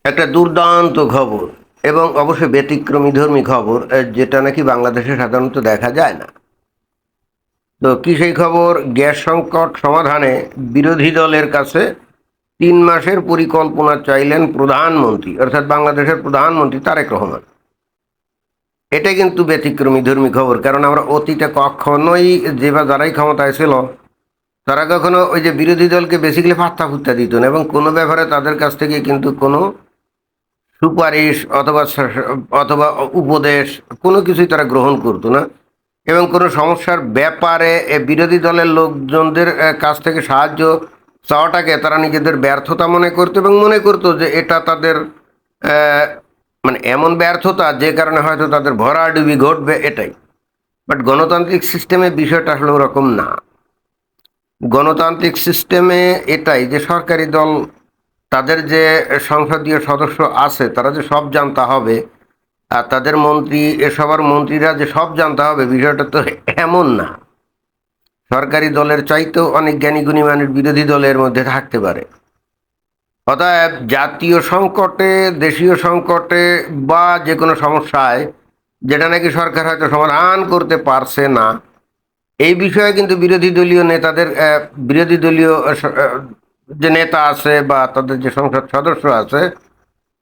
একটা দুর্দান্ত খবর এবং অবশ্যই ব্যতিক্রমীধর্মী খবর, যেটা নাকি বাংলাদেশে সাধারণত দেখা যায় না। তো কি সেই খবর? গ্যাস সংকট সমাধানে বিরোধী দলের কাছে 3 মাসের পরিকল্পনা চাইলেন প্রধানমন্ত্রী, অর্থাৎ বাংলাদেশের প্রধানমন্ত্রী তারেক রহমান। এটা কিন্তু ব্যতিক্রমীধর্মী খবর, কারণ আমরা অতীতে কখনোই যারাই ক্ষমতায় ছিল তারা কখনো ওই যে বিরোধী দলকে বেসিক্যালি পাত্তা ফুত্তা দিত না, এবং কোনো ব্যাপারে তাদের কাছ থেকে কিন্তু কোনো সুপারিশ অথবা উপদেশ কোনো কিছুই তারা গ্রহণ করতো না। এবং কোনো সমস্যার ব্যাপারে বিরোধী দলের লোকজনদের কাছ থেকে সাহায্য চাওয়াটাকে তারা নিজেদের ব্যর্থতা মনে করতো, এবং মনে করতো যে এটা তাদের মানে এমন ব্যর্থতা যে কারণে হয়তো তাদের ভরাডুবি ঘটবে, এটাই। বাট গণতান্ত্রিক সিস্টেমে বিষয়টা আসলে ওরকম না। গণতান্ত্রিক সিস্টেমে এটাই যে সরকারি দল তাদের যে সংসদীয় সদস্য আছে তারা যে সব জানতে হবে, আর তাদের মন্ত্রী সবার মন্ত্রীরা যে সব জানতে হবে, বিষয়টা তো এমন না। সরকারি দলের চাইতেও অনেক জ্ঞানী গুণী মানুষ বিরোধী দলের মধ্যে থাকতে পারে। অতএব জাতীয় সংকটে, দেশীয় সংকটে বা যে কোনো সমস্যায় যেটা নাকি সরকার হয়তো সমাধান করতে পারছে না, এই বিষয়ে কিন্তু বিরোধী দলীয় যে নেতা আছে বা তাদের যে সংসদ সদস্য আছে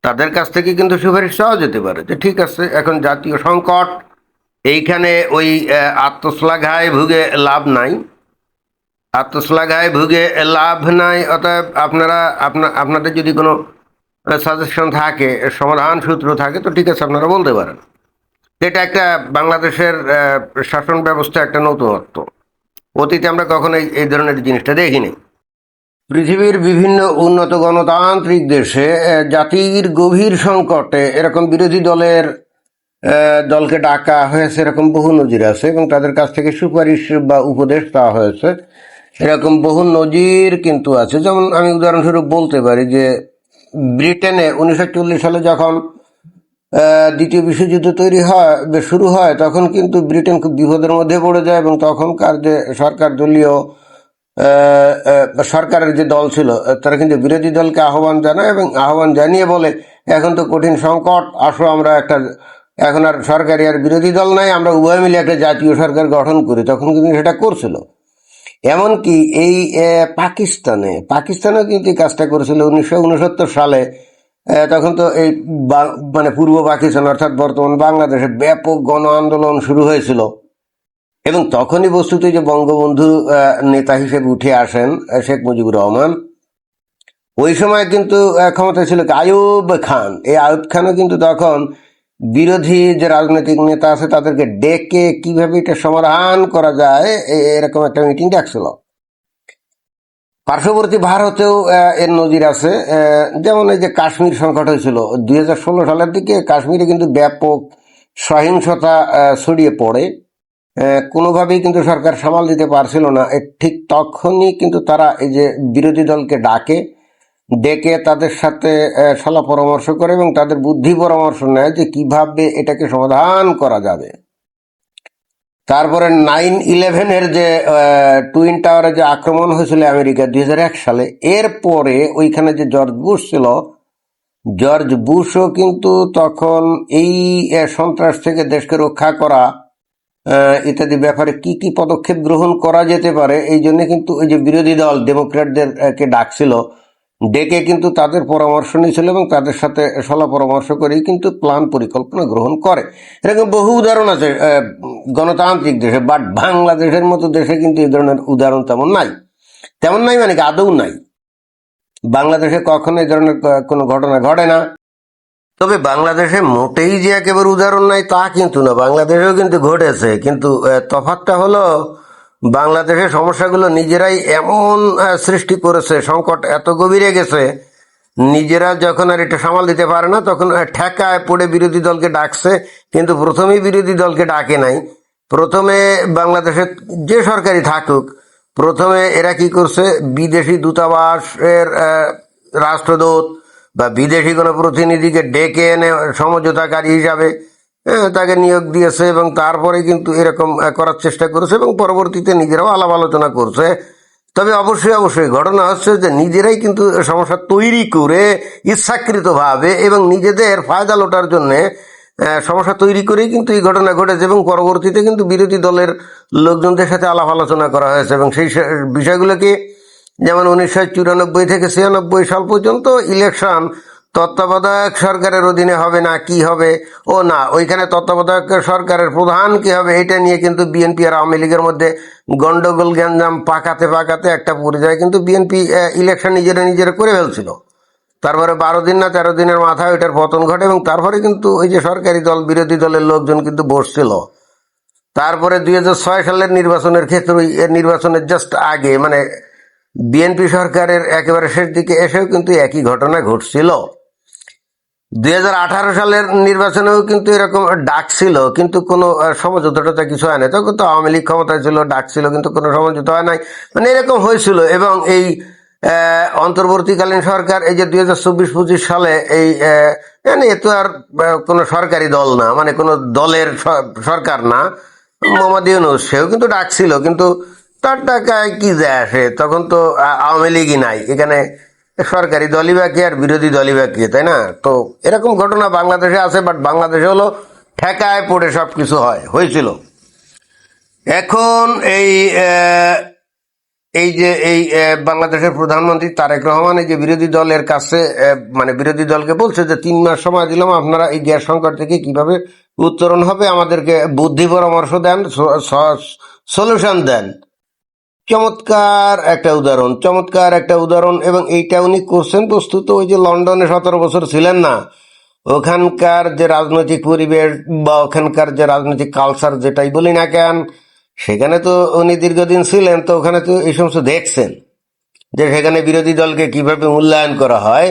তাদের কাছ থেকে কিন্তু সুপারিশ চাওয়া যেতে পারে যে ঠিক আছে, এখন জাতীয় সংকট, এইখানে ওই আত্মশ্লাঘায় ভুগে লাভ নাই, অতএব আপনাদের যদি কোনো সাজেশন থাকে, সমাধান সূত্র থাকে, তো ঠিক আছে আপনারা বলতে পারেন। এটা একটা বাংলাদেশের শাসন ব্যবস্থা একটা নতুনত্ব। অতীতে আমরা কখনো এই ধরনের জিনিসটা দেখিনি। পৃথিবীর বিভিন্ন উন্নত গণতান্ত্রিক দেশে জাতির গভীর সংকটে এরকম বিরোধী দলকে ডাকা হয়েছে, এরকম বহু নজির আছে, এবং তাদের কাছ থেকে সুপারিশ বা উপদেশ চাওয়া হয়েছে, এরকম বহু নজির কিন্তু আছে। যেমন আমি উদাহরণস্বরূপ বলতে পারি যে ব্রিটেনে 1940 সালে যখন দ্বিতীয় বিশ্বযুদ্ধ শুরু হয়, তখন কিন্তু ব্রিটেন খুব বিপদের মধ্যে পড়ে যায়, এবং তখনকার যে সরকারের যে দল ছিল তারা কিন্তু বিরোধী দলকে আহ্বান জানায়, এবং আহ্বান জানিয়ে বলে এখন তো কঠিন সংকট, আসো আমরা এখন আর সরকারি আর বিরোধী দল নাই, আমরা উভয় মিলে একটা জাতীয় সরকার গঠন করি। তখন কিন্তু সেটা করছিল। এমনকি এই পাকিস্তানেও কিন্তু এই কাজটা করেছিল 1969 সালে। তখন তো এই মানে পূর্ব পাকিস্তান অর্থাৎ বর্তমান বাংলাদেশে ব্যাপক গণ আন্দোলন শুরু হয়েছিল, এবং তখনই বস্তুত যে বঙ্গবন্ধু নেতা হিসেবে উঠে আসেন শেখ মুজিবুর রহমান। ওই সময় কিন্তু ক্ষমতা ছিল আইয়ুব খান। এই আইয়ুব খানও কিন্তু তখন বিরোধী যে রাজনৈতিক নেতা আছে তাদেরকে ডেকে কিভাবে এটা সমাধান করা যায় এরকম একটা মিটিং ডাকছিল। পার্শ্ববর্তী ভারতেও এর নজির আছে। যেমন এই যে কাশ্মীর সংকট হয়েছিল 2016 সালের দিকে, কাশ্মীরে কিন্তু ব্যাপক সহিংসতা ছড়িয়ে পড়ে, কোনোভাবেই কিন্তু সরকার সামাল দিতে পারছিল না। ঠিক তখনই কিন্তু তারা এই যে বিরোধী দলকে ডেকে তাদের সাথে সলা পরামর্শ করে, এবং তাদের বুদ্ধি পরামর্শ নেয় যে কিভাবে এটাকে সমাধান করা যাবে। তারপরে 9/11 যে টুইন টাওয়ারে যে আক্রমণ হয়েছিল আমেরিকা 2001 সালে, এরপরে ওইখানে যে জর্জ বুশ ছিল, জর্জ বুশও কিন্তু তখন এই সন্ত্রাস থেকে দেশকে রক্ষা করা ইত্যাদি ব্যাপারে কি কি পদক্ষেপ গ্রহণ করা যেতে পারে, এই জন্য কিন্তু ওই যে বিরোধী দল ডেমোক্র্যাটদেরকে ডাকছিল, ডেকে কিন্তু তাদের পরামর্শ নিয়েছিল, এবং তাদের সাথে সলা পরামর্শ করেই কিন্তু প্ল্যান পরিকল্পনা গ্রহণ করে। এরকম বহু উদাহরণ আছে গণতান্ত্রিক দেশে, বাট বাংলাদেশের মতো দেশে কিন্তু এই ধরনের উদাহরণ তেমন নাই মানে কি আদৌ নাই। বাংলাদেশে কখনো এই ধরনের কোনো ঘটনা ঘটে না। তবে বাংলাদেশে মোটেই যে একেবারে উদাহরণ নাই তা কিন্তু না, বাংলাদেশেও কিন্তু ঘটেছে। কিন্তু তফাৎটা হলো বাংলাদেশের সমস্যাগুলো নিজেরাই এমন সৃষ্টি করেছে, সংকট এত গভীরে গেছে, নিজেরা যখন আর এটা সামাল দিতে পারে না তখন ঠেকায় পড়ে বিরোধী দলকে ডাকছে। কিন্তু প্রথমেই বিরোধী দলকে ডাকে নাই, প্রথমে বাংলাদেশে যে সরকারি থাকুক, প্রথমে এরা কি করছে, বিদেশি দূতাবাসের রাষ্ট্রদূত বা বিদেশি কোনো প্রতিনিধিকে ডেকে এনে সমঝোতাকারী হিসাবে তাকে নিয়োগ দিয়েছে, এবং তারপরে কিন্তু এরকম করার চেষ্টা করেছে, এবং পরবর্তীতে নিজেরাও আলাপ আলোচনা করছে তবে অবশ্যই অবশ্যই ঘটনা হচ্ছে যে নিজেরাই কিন্তু সমস্যা তৈরি করে ইচ্ছাকৃতভাবে এবং নিজেদের ফায়দা লোটার জন্য সমস্যা তৈরি করেই কিন্তু এই ঘটনা ঘটেছে, এবং পরবর্তীতে কিন্তু বিরোধী দলের লোকজনদের সাথে আলাপ আলোচনা করা হয়েছে এবং সেই বিষয়গুলোকে, যেমন 1994 থেকে 96 সাল পর্যন্ত ইলেকশন তত্ত্বাবধায়ক সরকারের অধীনে হবে না কি হবে, ও না ওইখানে তত্ত্বাবধায়ক সরকারের প্রধান কি হবে, এটা নিয়ে কিন্তু বিএনপি আর আওয়ামী লীগের মধ্যে গন্ডগোল গ্যাঞ্জাম পাকাতে পাকাতে একটা পর্যায়ে কিন্তু বিএনপি ইলেকশন নিজেরা করে ফেলছিল। তারপরে 12 দিন না 13 দিনের মাথায় ওইটার পতন ঘটে, এবং তারপরে কিন্তু ওই যে সরকারি দল বিরোধী দলের লোকজন কিন্তু বসছিল। তারপরে 2006 সালের নির্বাচনের ক্ষেত্রে ওই নির্বাচনের জাস্ট আগে, মানে বিএনপি সরকারের একেবারে শেষ দিকে এসেও কিন্তু একই ঘটনা ঘটছিল। 2018 সালের নির্বাচনেও কিন্তু এরকম ডাক ছিল, কিন্তু কোনো সমঝোতা কিছু হয় না। তখন তো আওয়ামী লীগ ক্ষমতায় ছিল, ডাক ছিল কিন্তু কোনো সমঝোতা হয় নাই, মানে এরকম হয়েছিল। এবং এই অন্তর্বর্তীকালীন সরকার এই যে 2024-25 সালে এই মানে এ তো আর কোনো সরকারি দল না, মানে কোনো দলের সরকার না, মোহাম্মদ ইউনূস সেও কিন্তু ডাকছিল, কিন্তু তার টাকায় কি যায় আসে, তখন তো আওয়ামী লীগই নাই এখানে, সরকারি দলই বা কি আর বিরোধী দলই বা কি, তাই না? তো এরকম ঘটনা বাংলাদেশে আছে, বাট বাংলাদেশে হলো ঠেকায় পড়ে সবকিছু হয়েছিল। এখন এই বাংলাদেশের প্রধানমন্ত্রী তারেক রহমান এই যে বিরোধী দলের কাছে মানে বিরোধী দলকে বলছে যে 3 মাস সময় দিলাম, আপনারা এই গ্যাস সংকট থেকে কিভাবে উত্তরণ হবে আমাদেরকে বুদ্ধি পরামর্শ দেন, সলিউশন দেন। চমৎকার একটা উদাহরণ। এবং এইটা উনি করছেন বস্তুত ওই যে লন্ডনে 17 বছর ছিলেন না, ওখানকার যে রাজনৈতিক পরিবেশ বা ওখানকার যে রাজনৈতিক কালচার যেটাই বলি না কেন, সেখানে তো উনি দীর্ঘদিন ছিলেন, তো ওখানে তো এই সমস্ত দেখছেন যে সেখানে বিরোধী দলকে কিভাবে মূল্যায়ন করা হয়,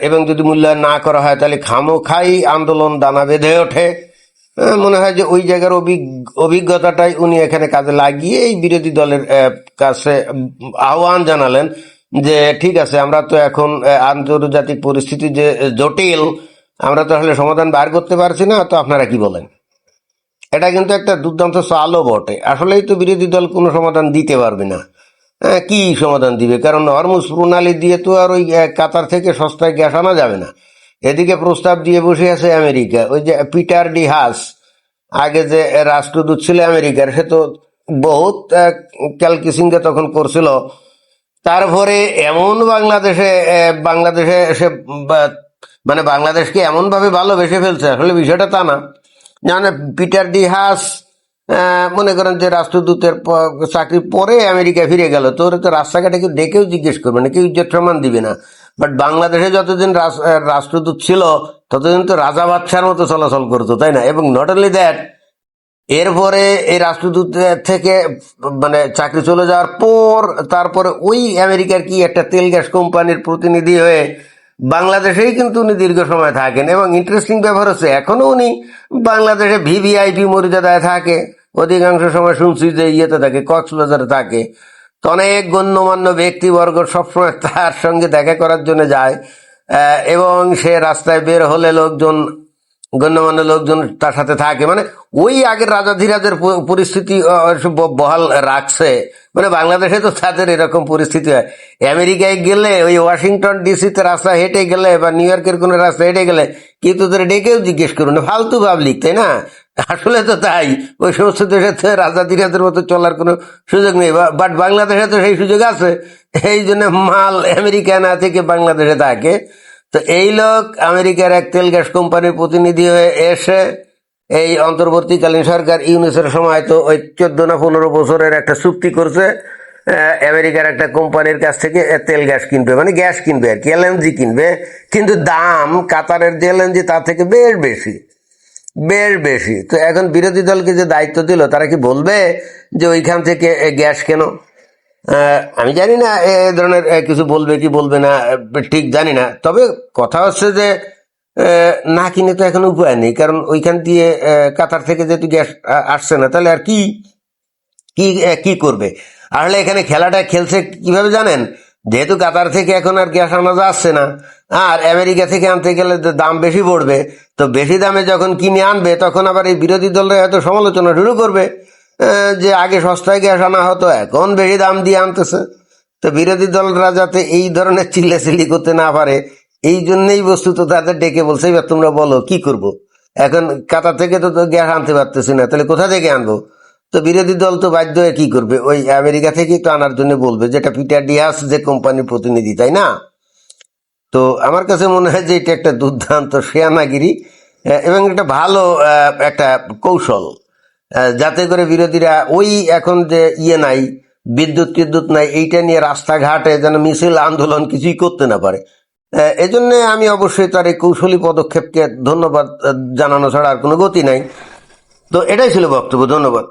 এবং যদি মূল্যায়ন না করা হয় তাহলে খামোখাই আন্দোলন দানা বেঁধে ওঠে। মনে হয় যে ওই জায়গার অভিজ্ঞতাটাই উনি এখানে কাজে লাগিয়ে এই বিরোধী দলের কাছে আহ্বান জানালেন যে ঠিক আছে, আমরা তো এখন আন্তর্জাতিক পরিস্থিতি যে জটিল, আমরা তো আসলে সমাধান বার করতে পারছি না, তো আপনারা কি বলেন? এটা কিন্তু একটা দুর্দান্ত চালও বটে। আসলেই তো বিরোধী দল কোনো সমাধান দিতে পারবে না। কি সমাধান দিবে? কারণ হরমুজ প্রণালী দিয়ে তো আর ওই কাতার থেকে সস্তায় গ্যাস আনা যাবে না। এদিকে প্রস্তাব দিয়ে বসে আছে আমেরিকা, ওই যে পিটার ডি হাস আগে যে রাষ্ট্রদূত ছিল আমেরিকার, সে তো বহুত ক্যালকিসিংকে তখন করছিল। তারপরে এমন বাংলাদেশে সে মানে বাংলাদেশকে এমন ভাবে ভালোবেসে ফেলছে, আসলে বিষয়টা তা না। মানে পিটার ডি হাস মনে করেন যে রাষ্ট্রদূতের চাকরি পরে আমেরিকা ফিরে গেল, তো ওরা তো রাস্তাঘাটে কেউ ডেকেও জিজ্ঞেস করবে না, কেউ ইজ্জত সম্মান দিবে না। বাট বাংলাদেশে যতদিন রাষ্ট্রদূত ছিল ততদিন তো রাজা বাদশার মতো চলাচল করতো, তাই না? এবং নট অনলি দ্যাট, এরপরে এই রাষ্ট্রদূত থেকে মানে চাকরি চলে যাওয়ার পর তারপরে ওই আমেরিকার কি একটা তেল গ্যাস কোম্পানির প্রতিনিধি হয়ে বাংলাদেশেই কিন্তু উনি দীর্ঘ সময় থাকেন। এবং ইন্টারেস্টিং ব্যাপার হচ্ছে এখনো উনি বাংলাদেশে ভিভিআইপি মর্যাদায় থাকে। অধিকাংশ সময় শুনছি যে ইয়েতে থাকে, কক্সবাজারে থাকে। তো অনেক গণ্যমান্য ব্যক্তিবর্গ সবসময় তার সঙ্গে দেখা করার জন্য যায়, এবং সে রাস্তায় বের হলে গণ্যমান্য লোকজন তার সাথে থাকে। মানে ওই আগের রাজাধিরাজের পরিস্থিতি বহাল রাখছে। মানে বাংলাদেশে তো তাদের এরকম পরিস্থিতি হয়। আমেরিকায় গেলে ওই ওয়াশিংটন ডিসিতে রাস্তা হেঁটে গেলে বা নিউ ইয়র্কের কোনো রাস্তা হেঁটে গেলে কিন্তু তোদের ডেকেও জিজ্ঞেস করুন, ফালতু পাবলিক, তাই না? আসলে তো তাই, ওই সমস্ত দেশে তো রাজাধিরাজের মতো চলার কোনো সুযোগ নেই। বাট বাংলাদেশে তো সেই সুযোগ আছে, এই জন্য মাল আমেরিকা না থেকে বাংলাদেশে থাকে। তো এই লোক আমেরিকার এক তেল গ্যাস কোম্পানির প্রতিনিধি হয়ে এসে এই অন্তর্বর্তীকালীন সরকার ইউনুসের সময় তো ওই 14 না 15 বছরের একটা চুক্তি করছে, আমেরিকার একটা কোম্পানির কাছ থেকে তেল গ্যাস কিনবে, মানে গ্যাস কিনবে আর কি, এলএনজি কিনবে। কিন্তু দাম কাতারের যে এলএনজি তার থেকে বেশ বেশি। তো এখন বিরোধী দলকে যে দায়িত্ব দিল, তারা কি বলবে যে ওইখান থেকে গ্যাস কেন? আমি জানি না এ ধরনের কিছু বলবে কি বলবে না, ঠিক জানি না। তবে কথা হচ্ছে যে না কিনে তো এখন উপায় নেই, কারণ ওইখান দিয়ে কাতার থেকে যেহেতু গ্যাস আসছে না, তাহলে আর কি কি কি করবে? আসলে এখানে খেলাটা খেলছে কিভাবে জানেন? যেহেতু কাতার থেকে এখন আর গ্যাস আনা যাচ্ছে না, আর আমেরিকা থেকে আনতে গেলে দাম বেশি পড়বে, তো বেশি দামে যখন কিনে আনবে তখন আবার এই বিরোধী দলরা হয়তো সমালোচনা শুরু করবে যে আগে সস্তায় গ্যাস আনা হতো, এখন বেশি দাম দিয়ে আনতেছে। তো বিরোধী দলরা যাতে এই ধরনের চিল্লাচিল্লি করতে না পারে, এই জন্যই বস্তুত তাদের ডেকে বলছে এবার তোমরা বলো কি করব। এখন কাতার থেকে তো গ্যাস আনতে পারতেছি না, তাহলে কোথা থেকে আনবো? তো বিরোধী দল তো বাধ্য হয়ে কি করবে, ওই আমেরিকা থেকেই তো আনার জন্য বলবে, যেটা পিটার ডিয়াস যে কোম্পানির প্রতিনিধি, তাই না? তো আমার কাছে মনে হয় যে এটা একটা দুর্দান্ত শেয়ানাগিরি, এবং এটা ভালো একটা কৌশল, যাতে করে বিরোধীরা ওই এখন যে নাই, বিদ্যুৎ টিদ্যুৎ নাই, এইটা নিয়ে রাস্তাঘাটে যেন মিছিল আন্দোলন কিছুই করতে না পারে। এজন্য আমি অবশ্যই তার এই কৌশলী পদক্ষেপকে ধন্যবাদ জানানো ছাড়া আর কোনো গতি নাই। তো এটাই ছিল বক্তব্য। ধন্যবাদ।